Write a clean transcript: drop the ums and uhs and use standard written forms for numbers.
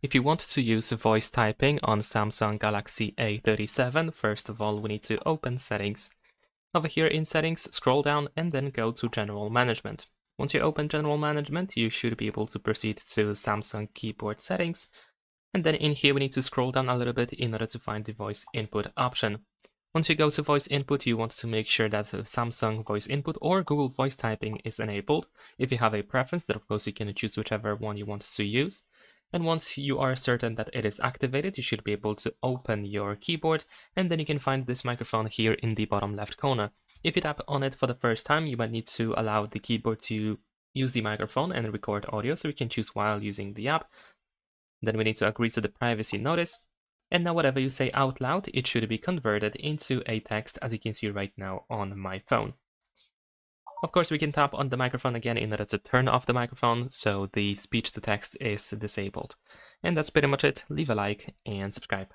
If you want to use voice typing on Samsung Galaxy A37, first of all, we need to open Settings. Over here in Settings, scroll down and then go to General Management. Once you open General Management, you should be able to proceed to Samsung Keyboard Settings. And then in here, we need to scroll down a little bit in order to find the voice input option. Once you go to voice input, you want to make sure that Samsung voice input or Google voice typing is enabled. If you have a preference, then of course you can choose whichever one you want to use. And once you are certain that it is activated, you should be able to open your keyboard, and then you can find this microphone here in the bottom left corner. If you tap on it for the first time, you might need to allow the keyboard to use the microphone and record audio, so we can choose while using the app. Then we need to agree to the privacy notice. And now whatever you say out loud, it should be converted into a text, as you can see right now on my phone. Of course, we can tap on the microphone again in order to turn off the microphone, so the speech to text is disabled. And that's pretty much it. Leave a like and subscribe.